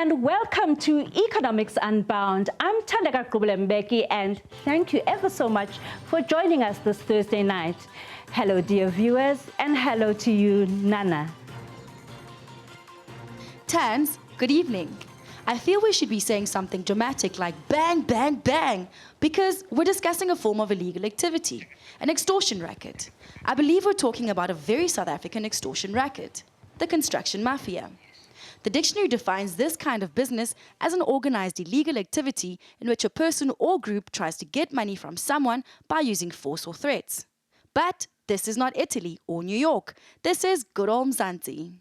and welcome to Economics Unbound. I'm Thandeka Kubulembeki, and thank you ever so much for joining us this Thursday night. Hello, dear viewers, and hello to you, Nana. Tans, good evening. I feel we should be saying something dramatic like bang, bang, bang, because we're discussing a form of illegal activity, an extortion racket. I believe we're talking about a very South African extortion racket, the construction mafia. The dictionary defines this kind of business as an organized illegal activity in which a person or group tries to get money from someone by using force or threats. But this is not Italy or New York. This is good old Mzansi.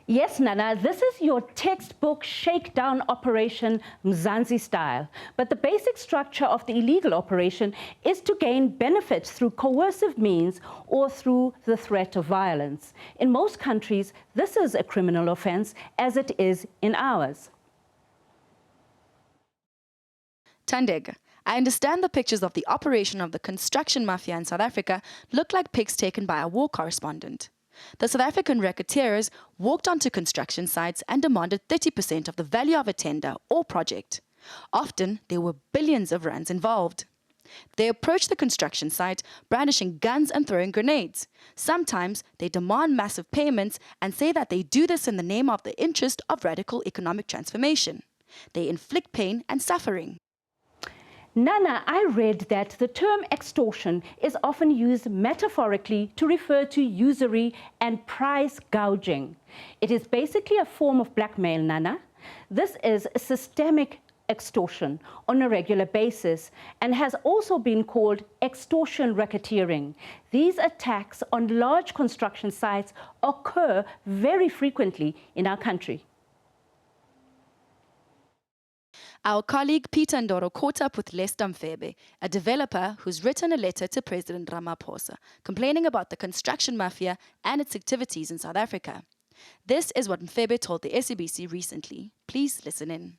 Yes, Nana, this is your textbook shakedown operation Mzansi style. But the basic structure of the illegal operation is to gain benefits through coercive means or through the threat of violence. In most countries, this is a criminal offense, as it is in ours. Thandeka, I understand the pictures of the operation of the construction mafia in South Africa look like pics taken by a war correspondent. The South African racketeers walked onto construction sites and demanded 30% of the value of a tender or project. Often, there were billions of rands involved. They approached the construction site brandishing guns and throwing grenades. Sometimes, they demand massive payments and say that they do this in the name of the interest of radical economic transformation. They inflict pain and suffering. Nana, I read that the term extortion is often used metaphorically to refer to usury and price gouging. It is basically a form of blackmail, Nana. This is systemic extortion on a regular basis and has also been called extortion racketeering. These attacks on large construction sites occur very frequently in our country. Our colleague Peter Ndoro caught up with Lester Mfebe, a developer who's written a letter to President Ramaphosa, complaining about the construction mafia and its activities in South Africa. This is what Mfebe told the SABC recently. Please listen in.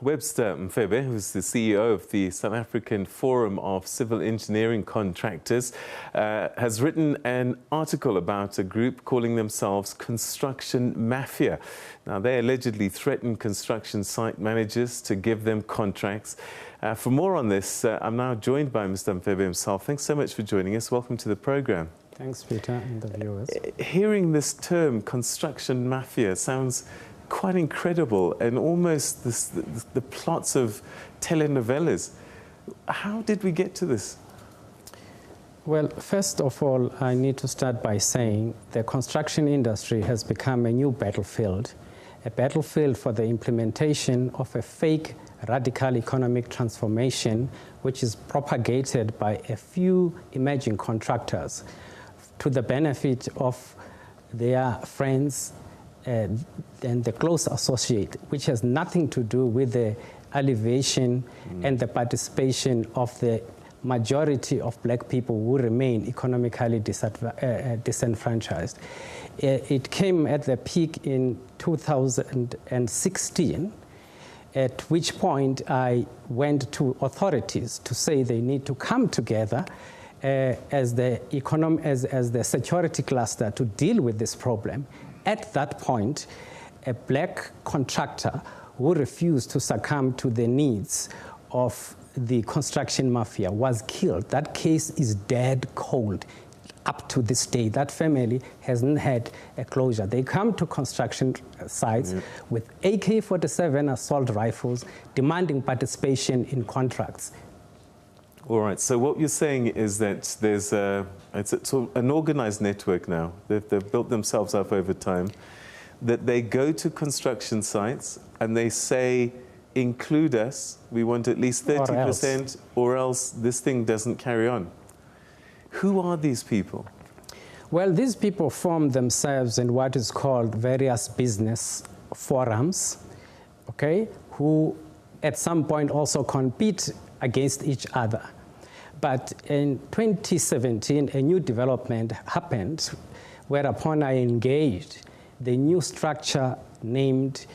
Webster Mfebe, who's the CEO of the South African Forum of Civil Engineering Contractors, has written an article about a group calling themselves Construction Mafia. Now, they allegedly threaten construction site managers to give them contracts. For more on this, I'm now joined by Mr. Mfebe himself. Thanks so much for joining us. Welcome to the program. Thanks, Peter, and the viewers. Hearing this term, Construction Mafia, sounds quite incredible and almost the plots of telenovelas. How did we get to this? Well, first of all, I need to start by saying the construction industry has become a new battlefield, a battlefield for the implementation of a fake radical economic transformation which is propagated by a few emerging contractors to the benefit of their friends and the close associate, which has nothing to do with the elevation and the participation of the majority of black people who remain economically disenfranchised. It came at the peak in 2016, at which point I went to authorities to say they need to come together as the security cluster to deal with this problem. At that point, a black contractor who refused to succumb to the needs of the construction mafia was killed. That case is dead cold up to this day. That family hasn't had a closure. They come to construction sites with AK-47 assault rifles demanding participation in contracts. All right, so what you're saying is that there's it's sort of an organized network now. They've built themselves up over time, that they go to construction sites and they say, include us, we want at least 30%, or else this thing doesn't carry on. Who are these people? Well, these people form themselves in what is called various business forums, okay, who at some point also compete against each other. But in 2017, a new development happened, whereupon I engaged the new structure named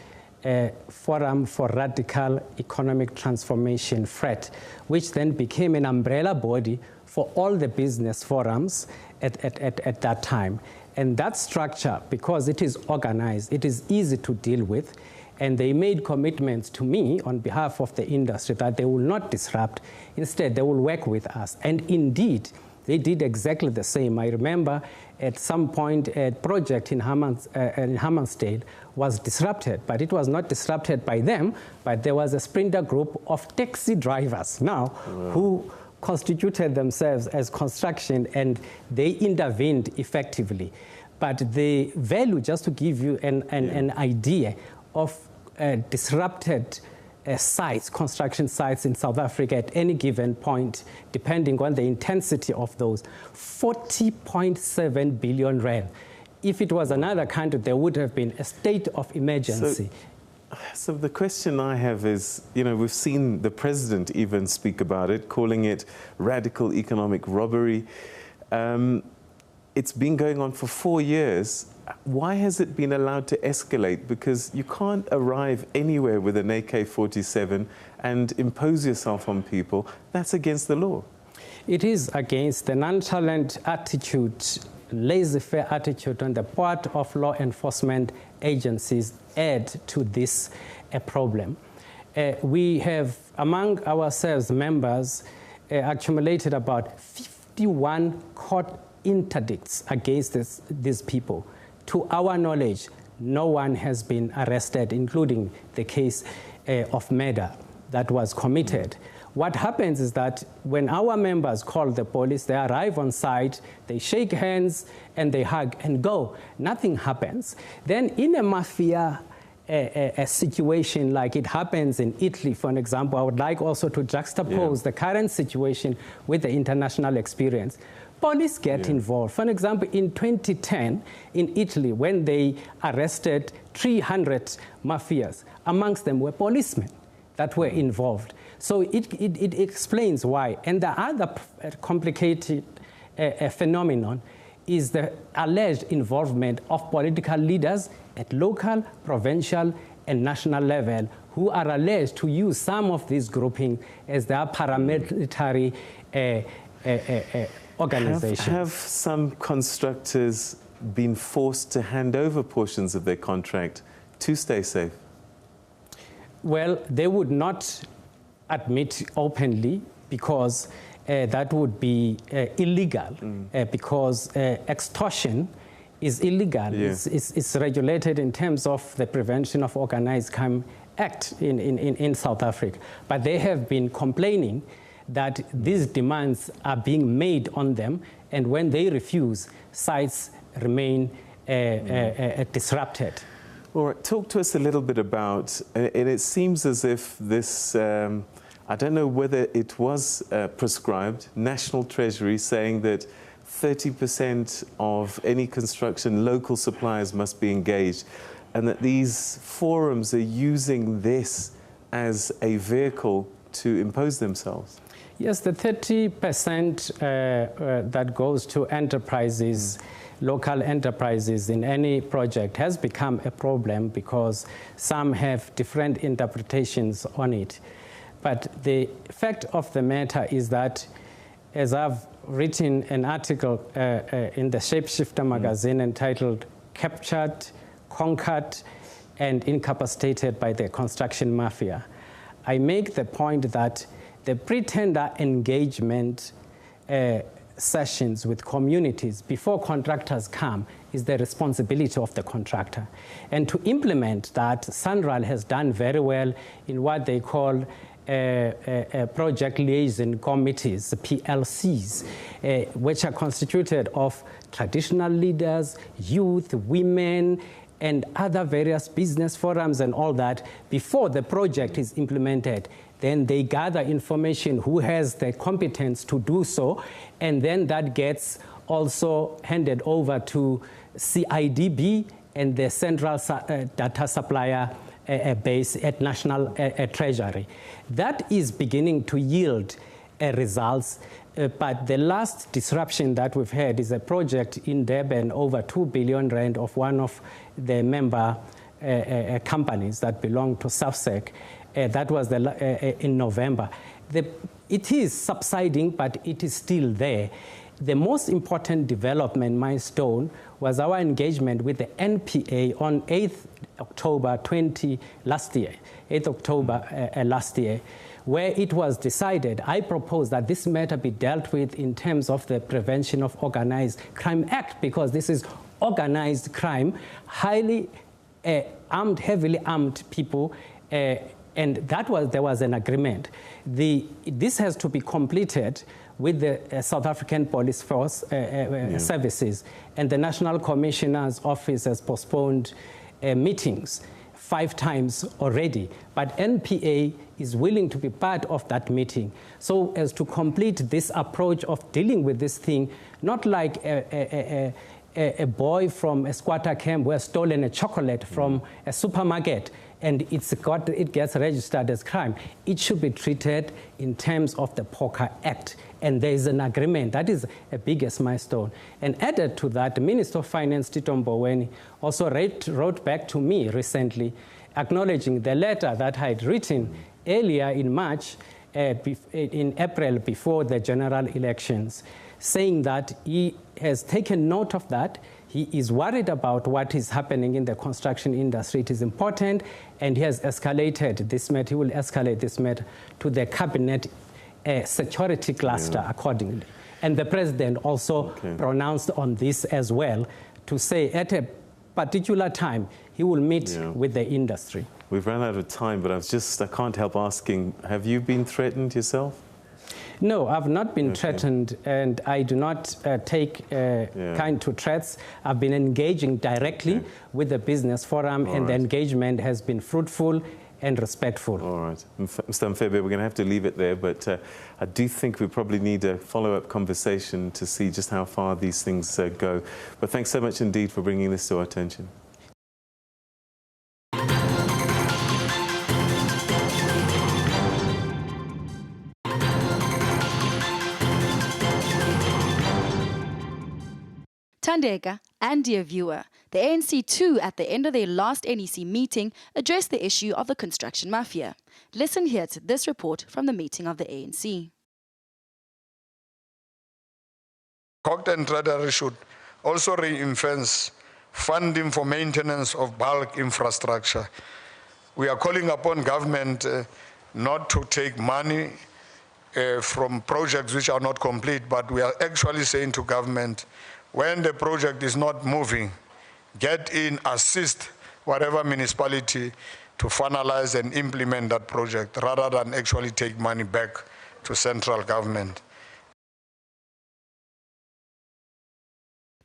Forum for Radical Economic Transformation, FRET, which then became an umbrella body for all the business forums at that time. And that structure, because it is organized, it is easy to deal with, and they made commitments to me on behalf of the industry that they will not disrupt. Instead, they will work with us. And indeed, they did exactly the same. I remember at some point a project in Hammarsdale was disrupted, but it was not disrupted by them, but there was a sprinter group of taxi drivers now who constituted themselves as construction, and they intervened effectively. But the value, just to give you an idea of disrupted sites, construction sites in South Africa at any given point, depending on the intensity of those, 40.7 billion rand. If it was another country, there would have been a state of emergency. So the question I have is, you know, we've seen the president even speak about it, calling it radical economic robbery. It's been going on for 4 years. Why has it been allowed to escalate? Because you can't arrive anywhere with an AK-47 and impose yourself on people. That's against the law. It is against the nonchalant attitude, laissez-faire attitude on the part of law enforcement agencies add to this problem. We have, among ourselves members, accumulated about 51 court interdicts against these people. To our knowledge, no one has been arrested, including the case of murder that was committed. What happens is that when our members call the police, they arrive on site, they shake hands, and they hug and go. Nothing happens. Then in a mafia a situation like it happens in Italy, for example, I would like also to juxtapose the current situation with the international experience. Police get involved. For example, in 2010, in Italy, when they arrested 300 mafias, amongst them were policemen that were involved. So it explains why. And the other complicated phenomenon is the alleged involvement of political leaders at local, provincial, and national level who are alleged to use some of these groupings as their paramilitary organizations. Have some constructors been forced to hand over portions of their contract to stay safe? Well, they would not admit openly because that would be illegal, because extortion is illegal. It's regulated in terms of the Prevention of Organized Crime Act in South Africa. But they have been complaining that these demands are being made on them, and when they refuse, sites remain disrupted. All right, talk to us a little bit about, and it seems as if this, I don't know whether it was prescribed, National Treasury saying that 30% of any construction, local suppliers must be engaged, and that these forums are using this as a vehicle to impose themselves. Yes, the 30% that goes to enterprises, local enterprises in any project has become a problem because some have different interpretations on it. But the fact of the matter is that, as I've written an article in the Shapeshifter magazine entitled Captured, Conquered, and Incapacitated by the Construction Mafia, I make the point that the pre-tender engagement sessions with communities before contractors come is the responsibility of the contractor. And to implement that, SANRAL has done very well in what they call project liaison committees, PLCs, which are constituted of traditional leaders, youth, women, and other various business forums and all that. Before the project is implemented, then they gather information who has the competence to do so, and then that gets also handed over to CIDB and the central data supplier base at National Treasury. That is beginning to yield results, but the last disruption that we've had is a project in Durban, over 2 billion rand of one of the member companies that belong to SABC. That was in November. it is subsiding, but it is still there. The most important development milestone was our engagement with the NPA on 8th October last year, where it was decided, I proposed that this matter be dealt with in terms of the Prevention of Organized Crime Act, because this is organized crime, highly armed, heavily armed people, and there was an agreement. This has to be completed with the South African Police Force services, and the National Commissioner's Office has postponed meetings 5 times already, but NPA is willing to be part of that meeting so as to complete this approach of dealing with this thing, not like a boy from a squatter camp who has stolen a chocolate from a supermarket and it gets registered as crime. It should be treated in terms of the Poker Act, and there is an agreement. That is a biggest milestone. And added to that, the Minister of Finance, Tito Mboweni, also wrote back to me recently, acknowledging the letter that I had written earlier in March, in April, before the general elections, saying that he has taken note of that. He is worried about what is happening in the construction industry. It is important, and he has escalated this matter. He will escalate this matter to the cabinet security cluster accordingly. And the president also pronounced on this as well, to say at a particular time he will meet with the industry. We've run out of time, but I can't help asking, have you been threatened yourself? No, I've not been threatened, and I do not take kind to threats. I've been engaging directly with the business forum, and the engagement has been fruitful and respectful. All right. Mr. Mfebe, we're going to have to leave it there, but I do think we probably need a follow-up conversation to see just how far these things go. But thanks so much indeed for bringing this to our attention. Thandeka and dear viewer, the ANC too, at the end of their last NEC meeting, addressed the issue of the construction mafia. Listen here to this report from the meeting of the ANC. COGTA and Treasury should also reinforce funding for maintenance of bulk infrastructure. We are calling upon government not to take money from projects which are not complete, but we are actually saying to government, when the project is not moving, get in, assist whatever municipality to finalize and implement that project, rather than actually take money back to central government.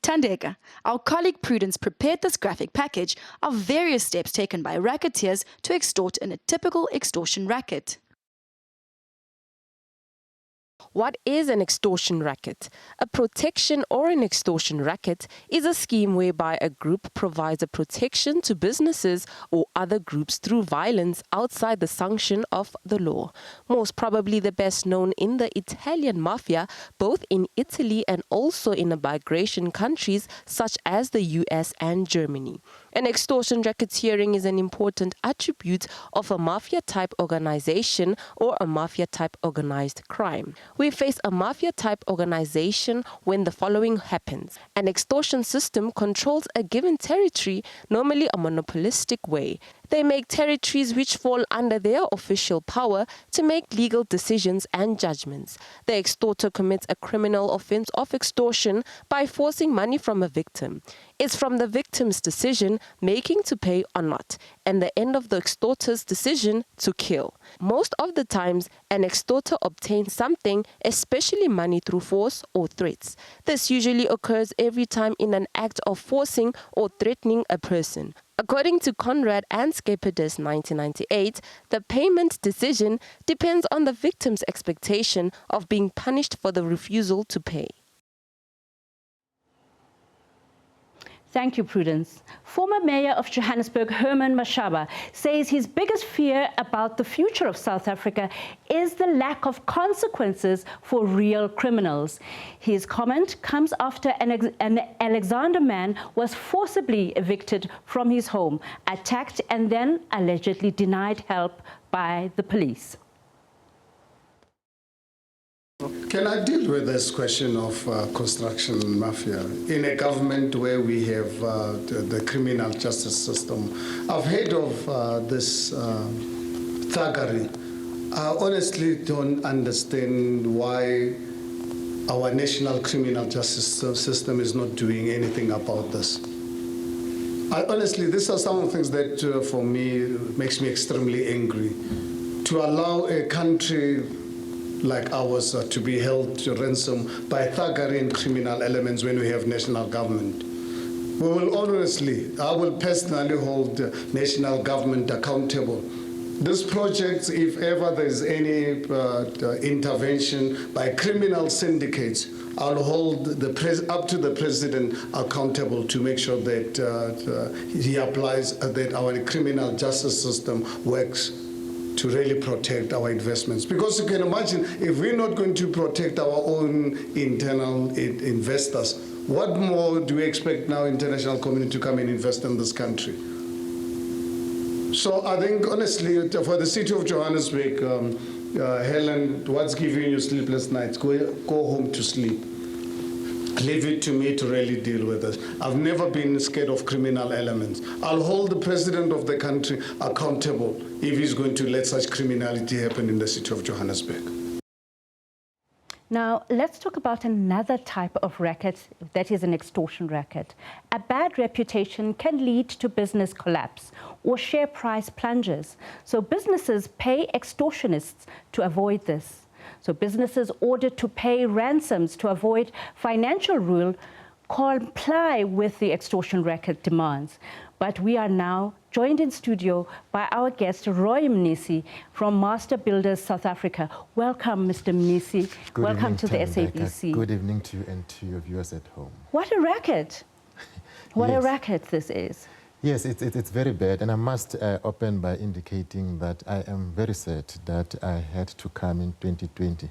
Thandeka, our colleague Prudence prepared this graphic package of various steps taken by racketeers to extort in a typical extortion racket. What is an extortion racket? A protection or an extortion racket is a scheme whereby a group provides a protection to businesses or other groups through violence outside the sanction of the law. Most probably the best known in the Italian mafia, both in Italy and also in the migration countries such as the US and Germany. An extortion racketeering is an important attribute of a mafia-type organization or a mafia-type organized crime. We face a mafia-type organization when the following happens. An extortion system controls a given territory, normally a monopolistic way. They make territories which fall under their official power to make legal decisions and judgments. The extorter commits a criminal offense of extortion by forcing money from a victim. It's from the victim's decision making to pay or not, and the end of the extorter's decision to kill. Most of the times, an extorter obtains something, especially money, through force or threats. This usually occurs every time in an act of forcing or threatening a person. According to Conrad and Skepedes 1998, the payment decision depends on the victim's expectation of being punished for the refusal to pay. Thank you, Prudence. Former Mayor of Johannesburg, Herman Mashaba, says his biggest fear about the future of South Africa is the lack of consequences for real criminals. His comment comes after an Alexander man was forcibly evicted from his home, attacked and then allegedly denied help by the police. Can I deal with this question of construction mafia in a government where we have the criminal justice system? I've heard of this thuggery. I honestly don't understand why our national criminal justice system is not doing anything about this. Honestly, these are some of the things that, for me, makes me extremely angry. To allow a country like ours to be held to ransom by thuggery and criminal elements when we have national government. We will honestly, I will personally hold national government accountable. This project, if ever there's any intervention by criminal syndicates, I'll hold up to the president accountable to make sure that he applies, that our criminal justice system works to really protect our investments. Because you can imagine, if we're not going to protect our own internal investors, what more do we expect now international community to come and invest in this country? So I think, honestly, for the city of Johannesburg, Helen, what's giving you sleepless nights? Go home to sleep. Leave it to me to really deal with this. I've never been scared of criminal elements. I'll hold the president of the country accountable if he's going to let such criminality happen in the city of Johannesburg. Now, let's talk about another type of racket that is an extortion racket. A bad reputation can lead to business collapse or share price plunges. So businesses pay extortionists to avoid this. So businesses ordered to pay ransoms to avoid financial ruin comply with the extortion racket demands. But we are now joined in studio by our guest, Roy Mnisi from Master Builders South Africa. Welcome, Mr. Mnisi. Welcome to the SABC. Good evening to you and to your viewers at home. What a racket. What a racket this is. Yes, it's very bad, and I must open by indicating that I am very sad that I had to come in 2020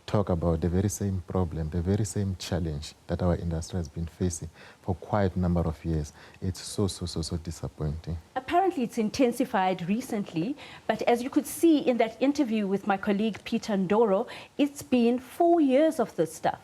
talk about the very same problem, the very same challenge that our industry has been facing for quite a number of years. It's so disappointing. Apparently it's intensified recently, but as you could see in that interview with my colleague Peter Ndoro, it's been 4 years of this stuff.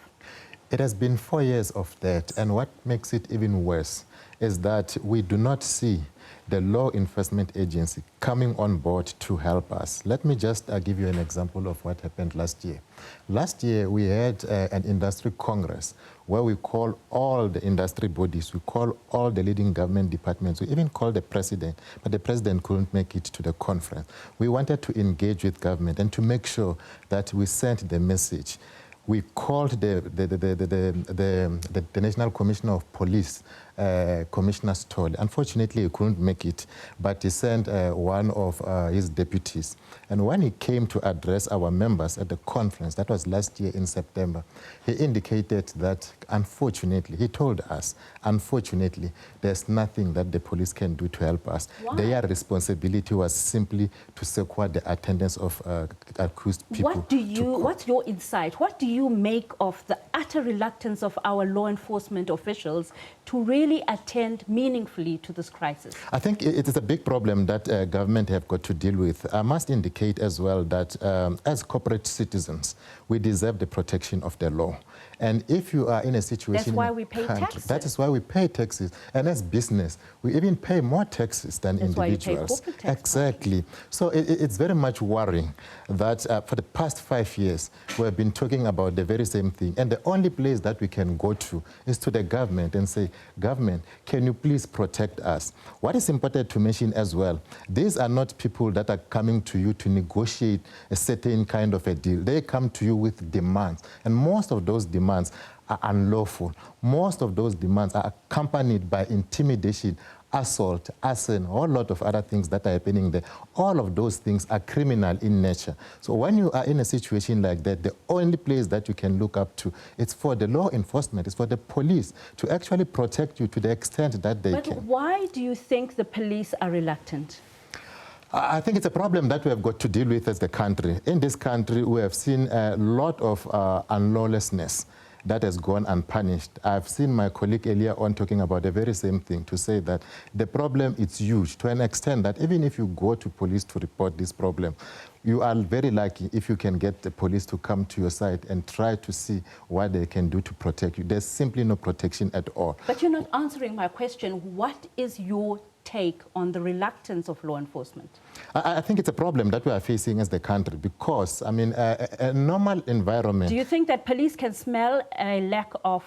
It has been 4 years of that, and what makes it even worse is that we do not see the law enforcement agency coming on board to help us. Let me just give you an example of what happened last year. Last year, we had an industry congress where we call all the industry bodies, we call all the leading government departments, we even called the president, but the president couldn't make it to the conference. We wanted to engage with government and to make sure that we sent the message. We called the National Commissioner of Police, Commissioner Stoll. Unfortunately, he couldn't make it, but he sent one of his deputies. And when he came to address our members at the conference, that was last year in September, he indicated that, unfortunately, he told us, unfortunately, there's nothing that the police can do to help us. Why? Their responsibility was simply to secure the attendance of accused people. What's your insight? What do you make of the utter reluctance of our law enforcement officials to really attend meaningfully to this crisis? I think it is a big problem that government have got to deal with. I must indicate as well that as corporate citizens, we deserve the protection of the law. And if you are in a situation... That's why we pay taxes. That is why we pay taxes. And as business, we even pay more taxes than individuals. Why you pay corporate tax. Exactly. So it's very much worrying that for the past 5 years, we have been talking about the very same thing. And the only place that we can go to is to the government and say, government, can you please protect us? What is important to mention as well, these are not people that are coming to you to negotiate a certain kind of a deal. They come to you with demands. And most of those demands are unlawful. Most of those demands are accompanied by intimidation, assault, arson, a whole lot of other things that are happening there. All of those things are criminal in nature. So when you are in a situation like that, the only place that you can look up to, it's for the law enforcement, it's for the police to actually protect you to the extent that they can. But why do you think the police are reluctant? I think it's a problem that we have got to deal with as the country. In this country, we have seen a lot of unlawlessness. that has gone unpunished. I've seen my colleague earlier on talking about the very same thing, to say that the problem is huge to an extent that even if you go to police to report this problem, you are very lucky if you can get the police to come to your site and try to see what they can do to protect you. There's simply no protection at all. But you're not answering my question. What is your take on the reluctance of law enforcement? I think it's a problem that we are facing as the country because, I mean, a normal environment... Do you think that police can smell a lack of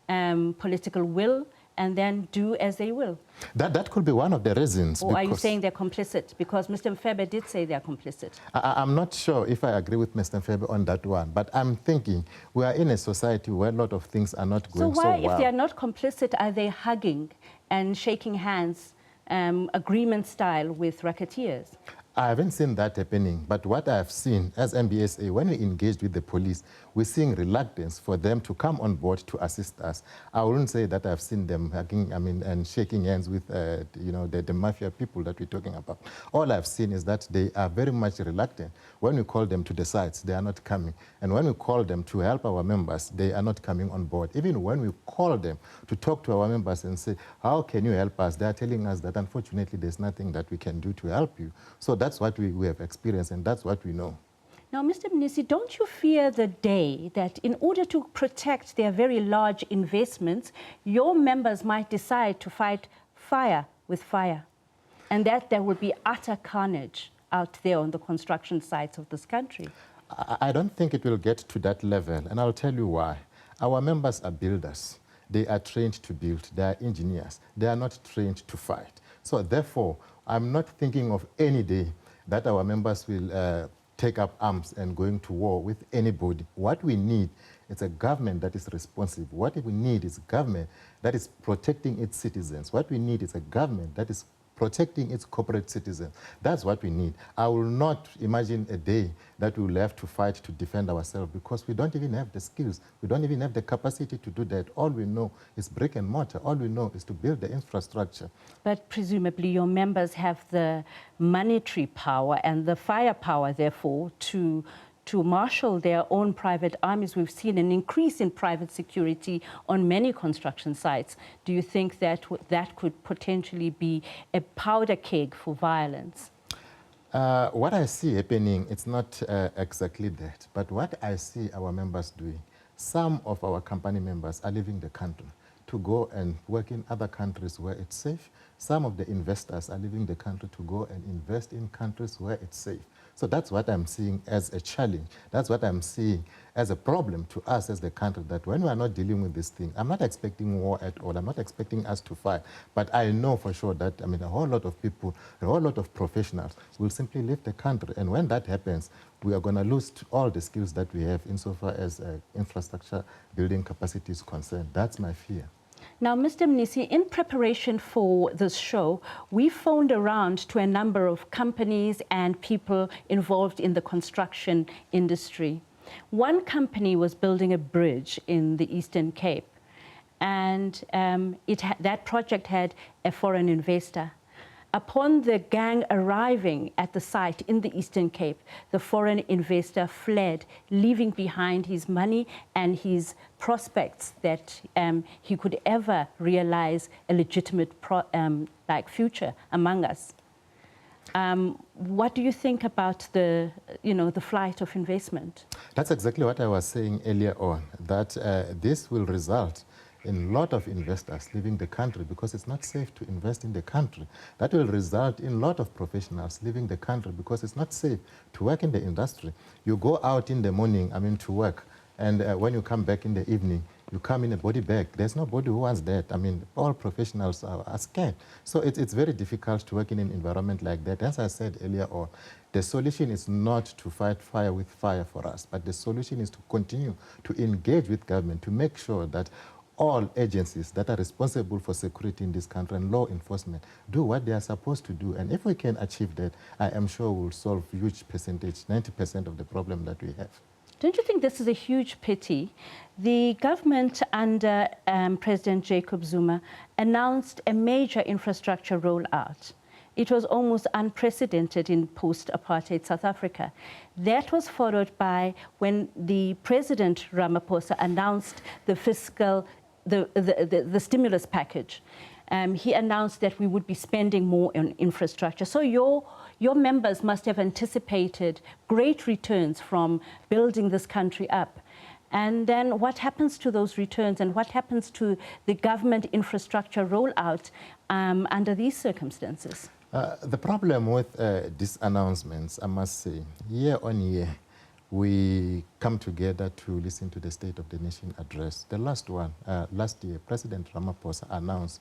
political will and then do as they will? That could be one of the reasons. Or are you saying they're complicit? Because Mr. Mfebe did say they're complicit. I'm not sure if I agree with Mr. Mfebe on that one, but I'm thinking we are in a society where a lot of things are not going so well. So why, if they are not complicit, are they hugging and shaking hands, agreement style with racketeers? I haven't seen that happening, but what I have seen as MBSA, when we engaged with the police, we're seeing reluctance for them to come on board to assist us. I wouldn't say that I've seen them hugging, and shaking hands with, the mafia people that we're talking about. All I've seen is that they are very much reluctant. When we call them to the sites, they are not coming. And when we call them to help our members, they are not coming on board. Even when we call them to talk to our members and say, how can you help us? They are telling us that unfortunately there's nothing that we can do to help you. So that's what we have experienced, and that's what we know. Now, Mr. Mnisi, don't you fear the day that in order to protect their very large investments, your members might decide to fight fire with fire, and that there will be utter carnage out there on the construction sites of this country? I don't think it will get to that level, and I'll tell you why. Our members are builders. They are trained to build. They are engineers. They are not trained to fight. So therefore, I'm not thinking of any day that our members will take up arms and going to war with anybody. What we need is a government that is responsive. What we need is a government that is protecting its citizens. What we need is a government that is protecting its corporate citizens. That's what we need. I will not imagine a day that we will have to fight to defend ourselves because we don't even have the skills. We don't even have the capacity to do that. All we know is brick and mortar. All we know is to build the infrastructure. But presumably your members have the monetary power and the firepower, therefore, to marshal their own private armies. We've seen an increase in private security on many construction sites. Do you think that that could potentially be a powder keg for violence? What I see happening, it's not exactly that. But what I see our members doing, some of our company members are leaving the country to go and work in other countries where it's safe. Some of the investors are leaving the country to go and invest in countries where it's safe. So that's what I'm seeing as a challenge. That's what I'm seeing as a problem to us as the country, that when we are not dealing with this thing, I'm not expecting war at all. I'm not expecting us to fight. But I know for sure that, I mean, a whole lot of people, a whole lot of professionals will simply leave the country. And when that happens, we are going to lose all the skills that we have insofar as infrastructure building capacity is concerned. That's my fear. Now, Mr. Mnisi, in preparation for this show, we phoned around to a number of companies and people involved in the construction industry. One company was building a bridge in the Eastern Cape, and that project had a foreign investor. Upon the gang arriving at the site in the Eastern Cape, the foreign investor fled, leaving behind his money and his prospects that he could ever realize a legitimate future among us. What do you think about the flight of investment? That's exactly what I was saying earlier on, that this will result in a lot of investors leaving the country because it's not safe to invest in the country. That will result in a lot of professionals leaving the country because it's not safe to work in the industry. You go out in the morning, to work, and when you come back in the evening, you come in a body bag. There's nobody who wants that. All professionals are scared. So it's very difficult to work in an environment like that. As I said earlier on, the solution is not to fight fire with fire for us, but the solution is to continue to engage with government to make sure that all agencies that are responsible for security in this country and law enforcement do what they are supposed to do. And if we can achieve that, I am sure we'll solve a huge percentage, 90% of the problem that we have. Don't you think this is a huge pity? The government under President Jacob Zuma announced a major infrastructure rollout. It was almost unprecedented in post-apartheid South Africa. That was followed by when the President Ramaphosa announced the stimulus package. He announced that we would be spending more on infrastructure. So your members must have anticipated great returns from building this country up. And then what happens to those returns, and what happens to the government infrastructure rollout under these circumstances? The problem with these announcements, I must say, year on year, we come together to listen to the State of the Nation address. The last one, last year, President Ramaphosa announced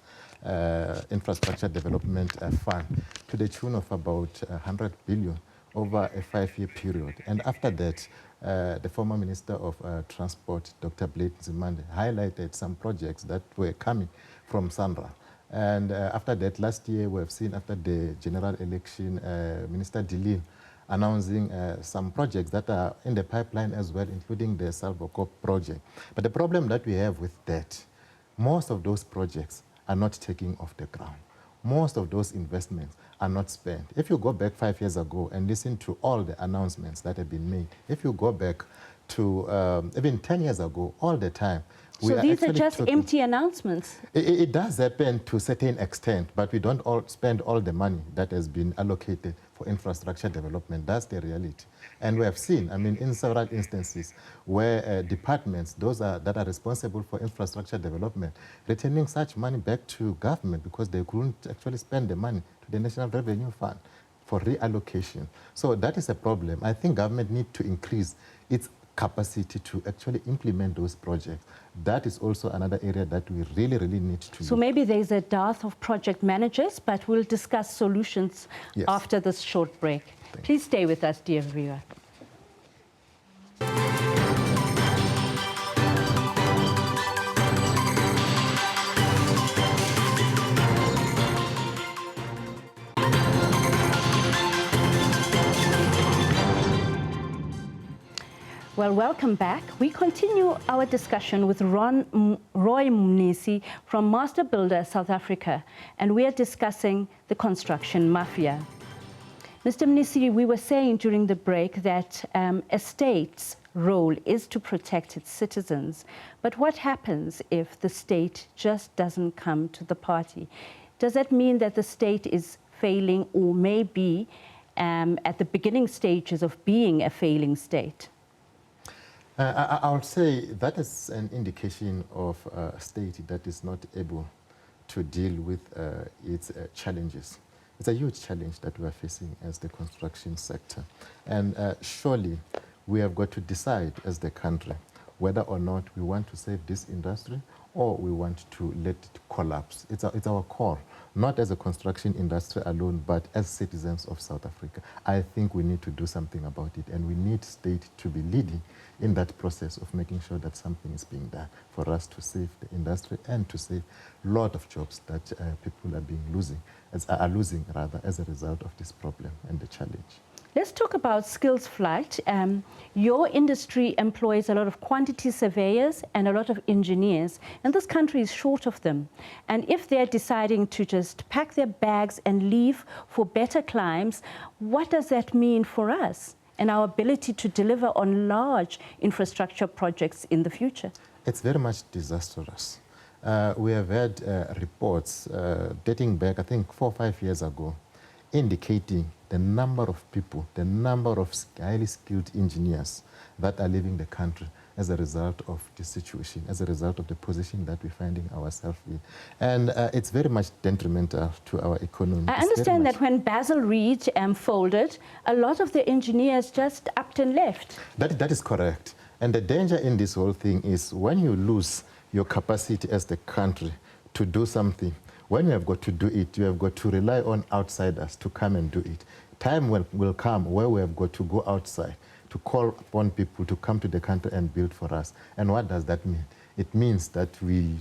Infrastructure Development Fund to the tune of about 100 billion over a 5-year period. And after that, the former Minister of Transport, Dr. Blade Nzimande, highlighted some projects that were coming from Sandra. And after that, last year, we have seen after the general election, Minister Dilin announcing some projects that are in the pipeline as well, including the Salvocop project. But the problem that we have with that, most of those projects are not taking off the ground. Most of those investments are not spent. If you go back 5 years ago and listen to all the announcements that have been made, if you go back to even 10 years ago, all the time, so these are just empty announcements? It does happen to a certain extent, but we don't all spend all the money that has been allocated for infrastructure development. That's the reality. And we have seen, I mean, in several instances where departments, those that are responsible for infrastructure development, returning such money back to government because they couldn't actually spend the money to the National Revenue Fund for reallocation. So that is a problem. I think government needs to increase its capacity to actually implement those projects. That is also another area that we really, really need to. So maybe there's a dearth of project managers, but we'll discuss solutions after this short break. Please stay with us, dear viewer. Well, welcome back. We continue our discussion with Roy Mnisi from Master Builder South Africa, and we are discussing the construction mafia. Mr. Mnisi, we were saying during the break that a state's role is to protect its citizens, but what happens if the state just doesn't come to the party? Does that mean that the state is failing, or maybe at the beginning stages of being a failing state? I would say that is an indication of a state that is not able to deal with its challenges. It's a huge challenge that we are facing as the construction sector. And surely we have got to decide as the country whether or not we want to save this industry or we want to let it collapse. It's our call, not as a construction industry alone, but as citizens of South Africa. I think we need to do something about it, and we need state to be leading in that process of making sure that something is being done for us to save the industry and to save a lot of jobs that people are losing as a result of this problem and the challenge. Let's talk about skills flight. Your industry employs a lot of quantity surveyors and a lot of engineers, and this country is short of them. And if they're deciding to just pack their bags and leave for better climes, what does that mean for us and our ability to deliver on large infrastructure projects in the future? It's very much disastrous. We have had reports dating back, I think, 4 or 5 years ago, indicating the number of people, the number of highly skilled engineers that are leaving the country as a result of the situation, as a result of the position that we're finding ourselves in. And it's very much detrimental to our economy. I understand that when Basil Reed folded, a lot of the engineers just upped and left. That is correct. And the danger in this whole thing is when you lose your capacity as the country to do something, when you have got to do it, you have got to rely on outsiders to come and do it. Time will come where we have got to go outside to call upon people to come to the country and build for us. And what does that mean? It means that we're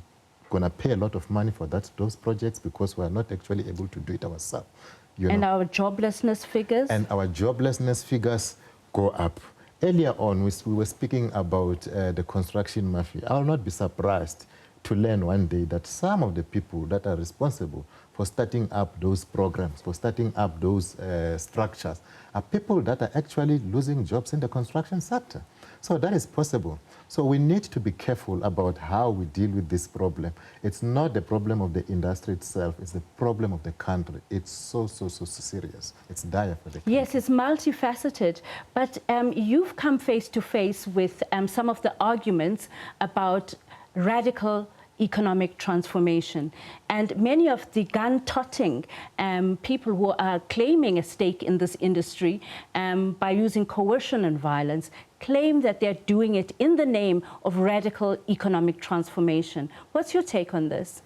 going to pay a lot of money for those projects because we are not actually able to do it ourselves. And our joblessness figures? And our joblessness figures go up. Earlier on, we were speaking about the construction mafia. I will not be surprised to learn one day that some of the people that are responsible for starting up those programs, for starting up those structures, are people that are actually losing jobs in the construction sector. So that is possible. So we need to be careful about how we deal with this problem. It's not the problem of the industry itself, it's the problem of the country. It's so serious. It's dire for the country. Yes, it's multifaceted, but you've come face to face with some of the arguments about radical economic transformation. And many of the gun-toting people who are claiming a stake in this industry by using coercion and violence claim that they're doing it in the name of radical economic transformation. What's your take on this?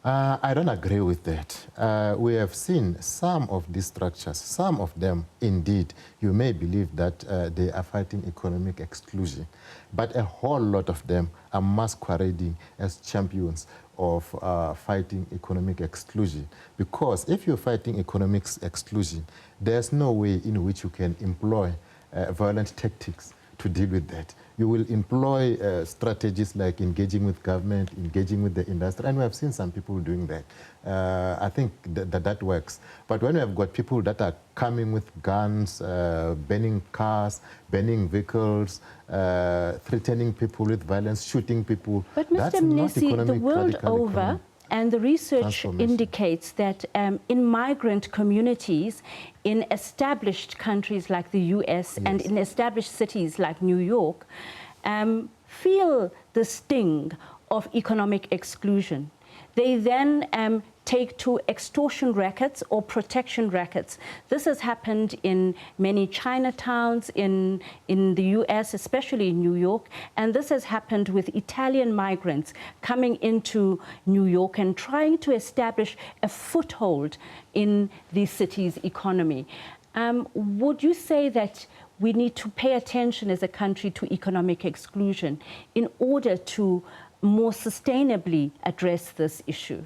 I don't agree with that. We have seen some of these structures, some of them, indeed, you may believe that they are fighting economic exclusion, but a whole lot of them are masquerading as champions of fighting economic exclusion. Because if you're fighting economic exclusion, there's no way in which you can employ violent tactics to deal with that. You will employ strategies like engaging with government, engaging with the industry, and we have seen some people doing that. I think that works. But when we have got people that are coming with guns, burning cars, burning vehicles, threatening people with violence, shooting people, but Mr. Mnisi, the world over, and the research indicates that in migrant communities, in established countries like the US and in established cities like New York, feel the sting of economic exclusion. They then take to extortion rackets or protection rackets. This has happened in many Chinatowns in the US, especially in New York, and this has happened with Italian migrants coming into New York and trying to establish a foothold in the city's economy. Would you say that we need to pay attention as a country to economic exclusion in order to more sustainably address this issue?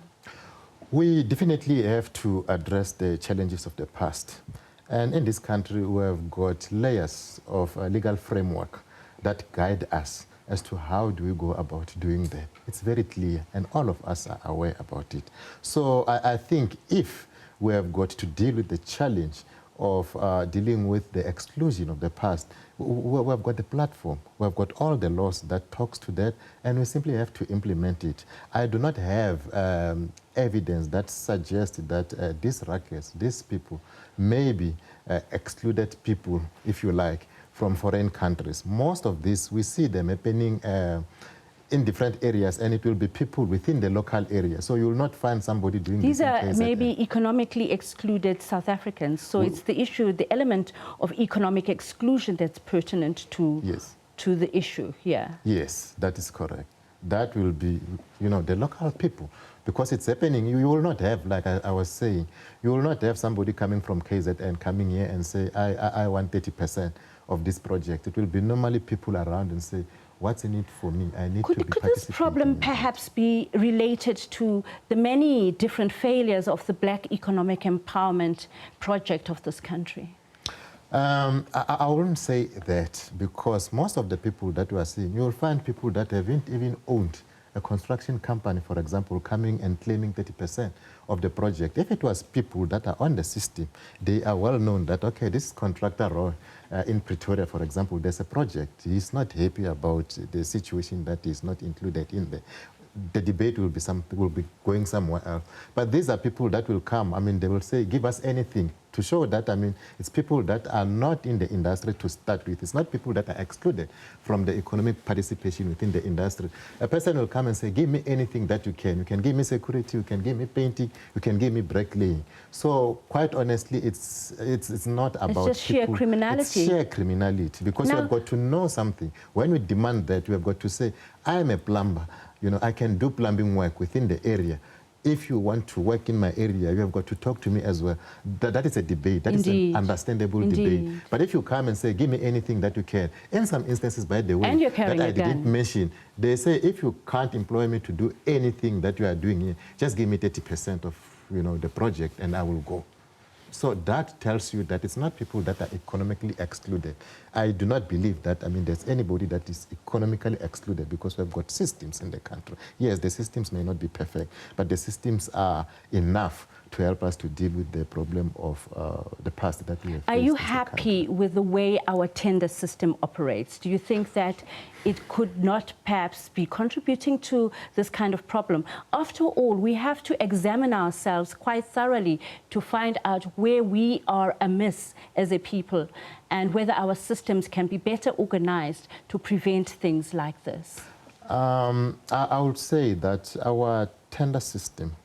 We definitely have to address the challenges of the past. And in this country, we have got layers of legal framework that guide us as to how do we go about doing that. It's very clear, and all of us are aware about it. So I think if we have got to deal with the challenge of dealing with the exclusion of the past, we have got the platform, we have got all the laws that talks to that, and we simply have to implement it. I do not have evidence that suggests that these rackets, these people, may be excluded people, if you like, from foreign countries. Most of this, we see them happening in different areas, and it will be people within the local area. So you will not find somebody doing this. These are maybe economically excluded South Africans. So it's the issue, the element of economic exclusion that's pertinent to, to the issue here. Yes, that is correct. That will be, you know, the local people. Because it's happening, you will not have, like I was saying, you will not have somebody coming from KZN coming here and say, I want 30% of this project. It will be normally people around and say, what's in it for me? I need to be Could this problem perhaps be related to the many different failures of the Black economic empowerment project of this country? I wouldn't say that, because most of the people that we are seeing, you will find people that haven't even owned a construction company, for example, coming and claiming 30% of the project. If it was people that are on the system, they are well known that, okay, this contractor in Pretoria, for example, there's a project. He's not happy about the situation that is not included in there. The debate will be going somewhere else. But these are people that will come. I mean, they will say, give us anything to show that, I mean, it's people that are not in the industry to start with. It's not people that are excluded from the economic participation within the industry. A person will come and say, give me anything that you can. You can give me security, you can give me painting, you can give me bricklaying. So quite honestly, it's not about it's just sheer criminality. It's sheer criminality, because we have got to know something. When we demand that, we have got to say, I am a plumber. You know, I can do plumbing work within the area. If you want to work in my area, you have got to talk to me as well. That is a debate. That is an understandable debate. But if you come and say, give me anything that you can, in some instances, by the way, that I didn't mention, they say, if you can't employ me to do anything that you are doing here, just give me 30% of, you know, the project and I will go. So that tells you that it's not people that are economically excluded. I do not believe that, there's anybody that is economically excluded because we've got systems in the country. Yes, the systems may not be perfect, but the systems are enough to help us to deal with the problem of the past that we have faced. Are you happy with the way our tender system operates? Do you think that it could not perhaps be contributing to this kind of problem? After all, we have to examine ourselves quite thoroughly to find out where we are amiss as a people and whether our systems can be better organized to prevent things like this. I would say that our tender system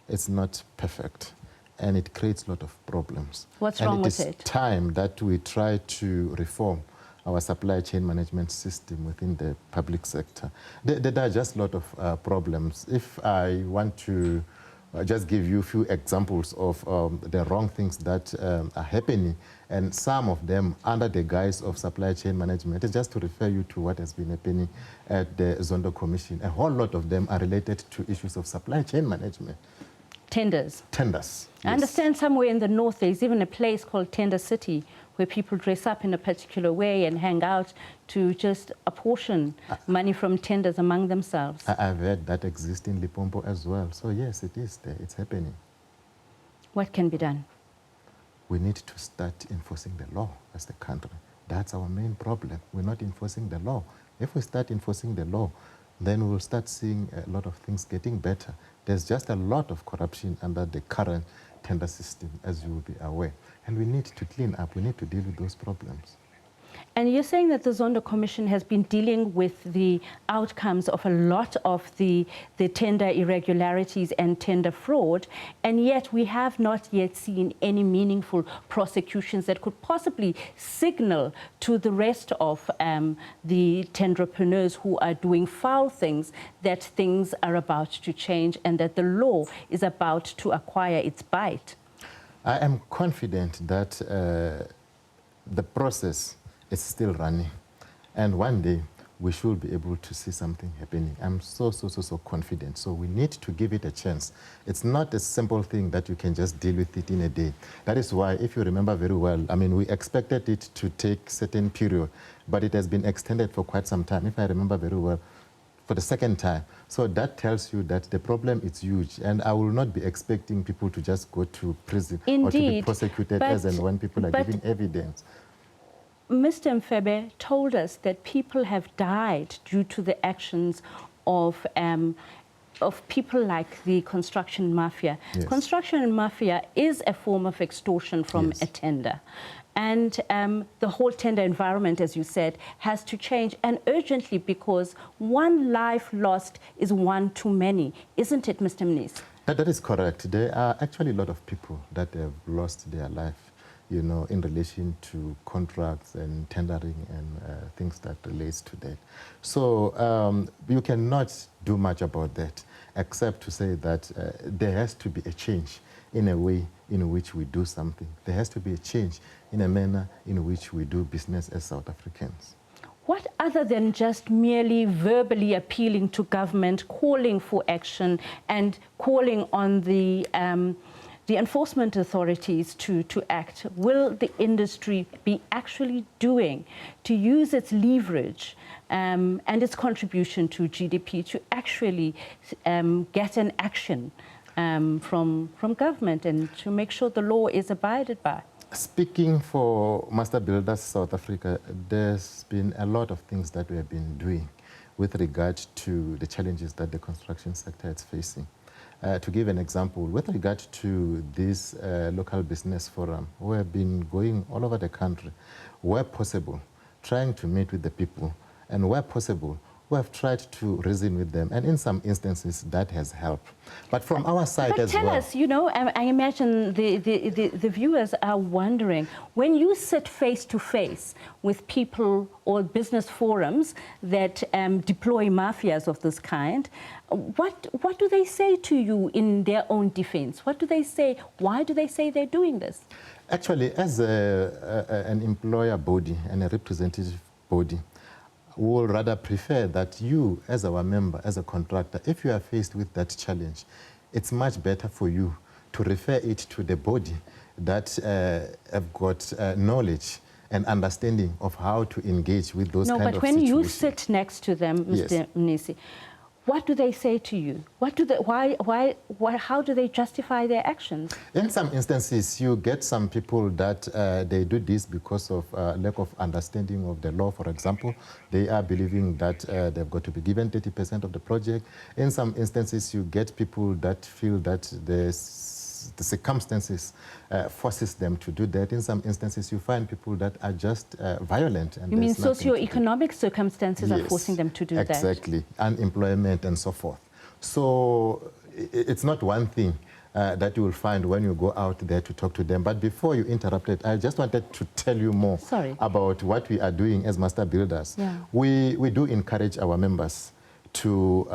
is not perfect and it creates a lot of problems. What's wrong with it? It is time that we try to reform our supply chain management system within the public sector. There are just a lot of problems. If I want to just give you a few examples of the wrong things that are happening, and some of them under the guise of supply chain management, it's just to refer you to what has been happening at the Zondo Commission. A whole lot of them are related to issues of supply chain management. Tenders. Tenders. I understand somewhere in the north there's even a place called Tender City where people dress up in a particular way and hang out to just apportion money from tenders among themselves. I've heard that exists in Limpopo as well. So yes, it is there. It's happening. What can be done? We need to start enforcing the law as the country. That's our main problem. We're not enforcing the law. If we start enforcing the law, then we'll start seeing a lot of things getting better. There's just a lot of corruption under the current tender system, as you will be aware. And we need to clean up. We need to deal with those problems. And you're saying that the Zondo Commission has been dealing with the outcomes of a lot of the tender irregularities and tender fraud, and yet we have not yet seen any meaningful prosecutions that could possibly signal to the rest of the tenderpreneurs who are doing foul things that things are about to change and that the law is about to acquire its bite. I am confident that the process is still running, and one day we should be able to see something happening. I'm so confident. So we need to give it a chance. It's not a simple thing that you can just deal with it in a day. That is why, if you remember very well, we expected it to take certain period, but it has been extended for quite some time, if I remember very well, for the second time. So that tells you that the problem is huge, and I will not be expecting people to just go to prison or to be prosecuted as and when people are giving evidence. Mr. Mfebe told us that people have died due to the actions of people like the construction mafia. Yes. Construction mafia is a form of extortion from a tender. And the whole tender environment, as you said, has to change, and urgently, because one life lost is one too many. Isn't it, Mr. Mnisi? That is correct. There are actually a lot of people that have lost their life, in relation to contracts and tendering and things that relates to that. So you cannot do much about that, except to say that there has to be a change in a way in which we do something. There has to be a change in a manner in which we do business as South Africans. What other than just merely verbally appealing to government, calling for action and calling on the enforcement authorities to act, will the industry be actually doing to use its leverage and its contribution to GDP to actually get an action from government and to make sure the law is abided by? Speaking for Master Builders South Africa, there's been a lot of things that we have been doing with regard to the challenges that the construction sector is facing. To give an example, with regard to this local business forum, we have been going all over the country, where possible, trying to meet with the people, and where possible, we have tried to reason with them, and in some instances that has helped. But from our side as well... But tell us, I imagine the viewers are wondering, when you sit face to face with people or business forums that deploy mafias of this kind, what do they say to you in their own defense? What do they say? Why do they say they're doing this? Actually, as an employer body and a representative body, we will rather prefer that you, as our member, as a contractor, if you are faced with that challenge, it's much better for you to refer it to the body that have got knowledge and understanding of how to engage with those kind of situations. No, but when you sit next to them, Mr. Mnisi, what do they say to you? What do they, how do they justify their actions? In some instances, you get some people that they do this because of lack of understanding of the law, for example. They are believing that they've got to be given 30% of the project. In some instances, you get people that feel that the circumstances forces them to do that. In some instances, you find people that are just violent. And you mean socio-economic circumstances are forcing them to do that? Exactly, unemployment and so forth. So it's not one thing that you will find when you go out there to talk to them. But before you interrupted, I just wanted to tell you more about what we are doing as master builders. Yeah. We do encourage our members to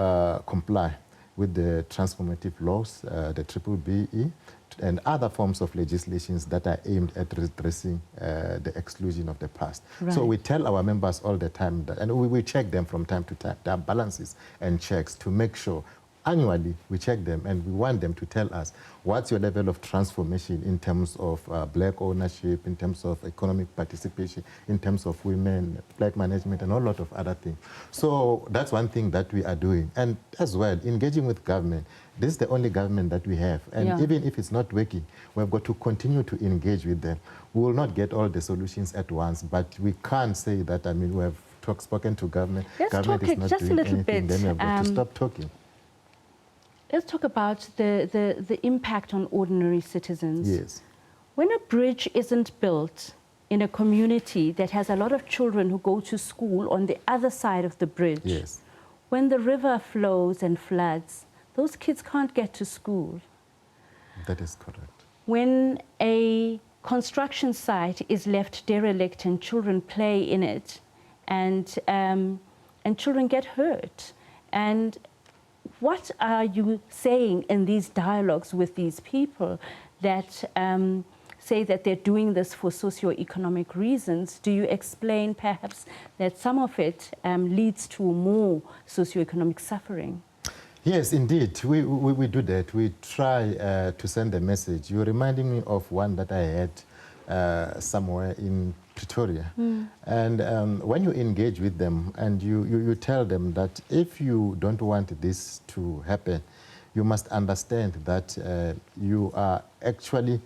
comply with the transformative laws, the BBBE, and other forms of legislations that are aimed at redressing the exclusion of the past. Right. So we tell our members all the time, that, and we check them from time to time, their balances and checks to make sure. Annually, we check them and we want them to tell us what's your level of transformation in terms of black ownership, in terms of economic participation, in terms of women, black management, and a lot of other things. So that's one thing that we are doing. And as well, engaging with government. This is the only government that we have. And even if it's not working, we've got to continue to engage with them. We will not get all the solutions at once, but we can't say that, I mean, we have spoken to government. Government is not doing anything, then we have got to stop talking. Let's talk about the impact on ordinary citizens. Yes. When a bridge isn't built in a community that has a lot of children who go to school on the other side of the bridge, yes, when the river flows and floods, those kids can't get to school. That is correct. When a construction site is left derelict and children play in it, and children get hurt, and what are you saying in these dialogues with these people that say that they're doing this for socioeconomic reasons? Do you explain perhaps that some of it leads to more socioeconomic suffering? Yes, indeed. We do that. We try to send a message. You're reminding me of one that I had somewhere in Pretoria. And when you engage with them and you tell them that if you don't want this to happen, you must understand that you are actually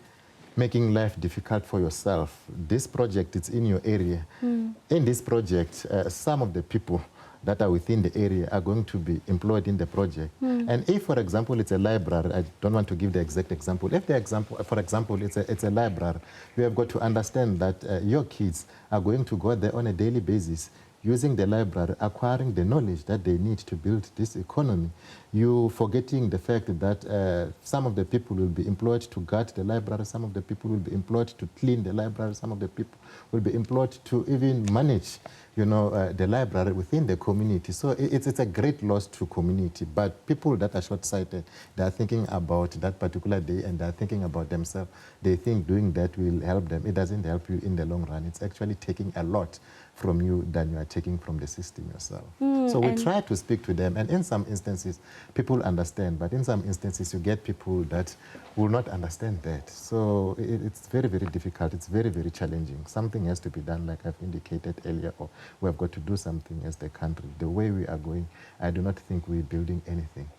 making life difficult for yourself. This project is in your area. In this project, some of the people that are within the area are going to be employed in the project. And if, for example, it's a library, I don't want to give the exact example. If the example, for example, it's a library, you have got to understand that your kids are going to go there on a daily basis, using the library, acquiring the knowledge that they need to build this economy. You forgetting the fact that some of the people will be employed to guard the library, some of the people will be employed to clean the library, some of the people will be employed to even manage, you know, the library within the community. So it's a great loss to community. But people that are short-sighted, they are thinking about that particular day and they are thinking about themselves. They think doing that will help them. It doesn't help you in the long run. It's actually taking a lot from you than you are taking from the system yourself. So we try to speak to them, and in some instances, people understand, but in some instances, you get people that will not understand that. So it's very, very difficult. It's very, very challenging. Something has to be done, like I've indicated earlier, or we have got to do something as the country. The way we are going, I do not think we're building anything.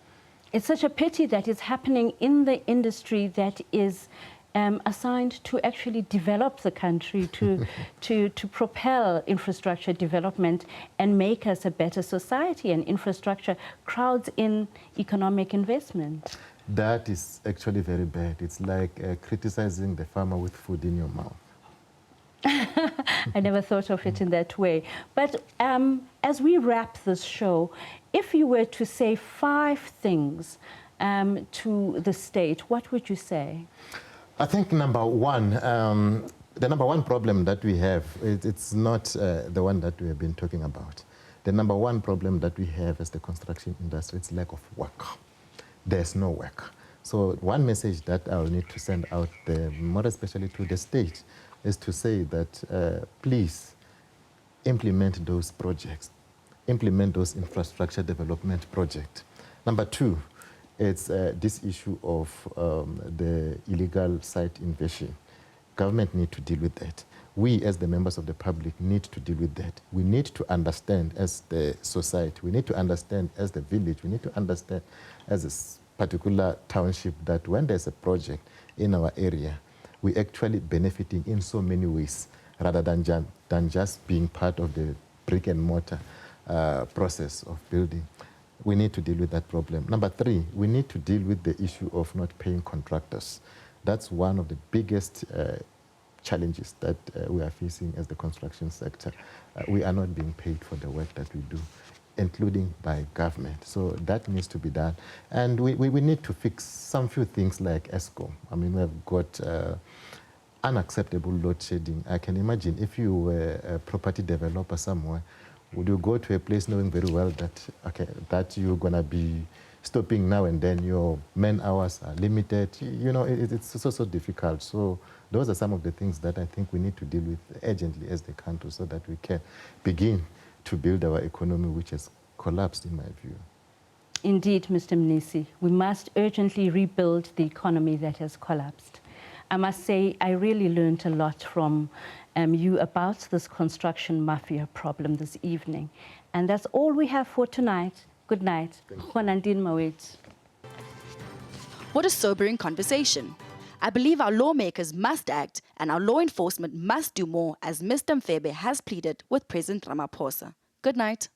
It's such a pity that it's happening in the industry that is assigned to actually develop the country, to propel infrastructure development and make us a better society. And infrastructure crowds in economic investment. That is actually very bad. It's like criticizing the farmer with food in your mouth. I never thought of it in that way. But as we wrap this show, if you were to say 5 things to the state, what would you say? I think number one, the number one problem that we have, it's not the one that we have been talking about. The number one problem that we have as the construction industry is lack of work. There's no work. So one message that I'll need to send out there, more especially to the state, is to say that please implement those projects, implement those infrastructure development projects. Number 2, it's this issue of the illegal site invasion. government need to deal with that. We, as the members of the public, need to deal with that. We need to understand as the society, we need to understand as the village, we need to understand as a particular township that when there's a project in our area, we're actually benefiting in so many ways rather than just being part of the brick and mortar process of building. We need to deal with that problem. Number 3, we need to deal with the issue of not paying contractors. That's one of the biggest challenges that we are facing as the construction sector. We are not being paid for the work that we do, including by government. So that needs to be done. And we need to fix some few things like ESCOM. I mean, we've got unacceptable load shedding. I can imagine if you were a property developer somewhere, would you go to a place knowing very well that, okay, that you're going to be stopping now and then, your man hours are limited? You know, it's so difficult. So those are some of the things that I think we need to deal with urgently as the country so that we can begin to build our economy, which has collapsed in my view. Indeed, Mr. Mnisi, we must urgently rebuild the economy that has collapsed. I must say, I really learned a lot from you about this construction mafia problem this evening. And that's all we have for tonight. Good night. What a sobering conversation. I believe our lawmakers must act and our law enforcement must do more, as Mr. Mfebe has pleaded with President Ramaphosa. Good night.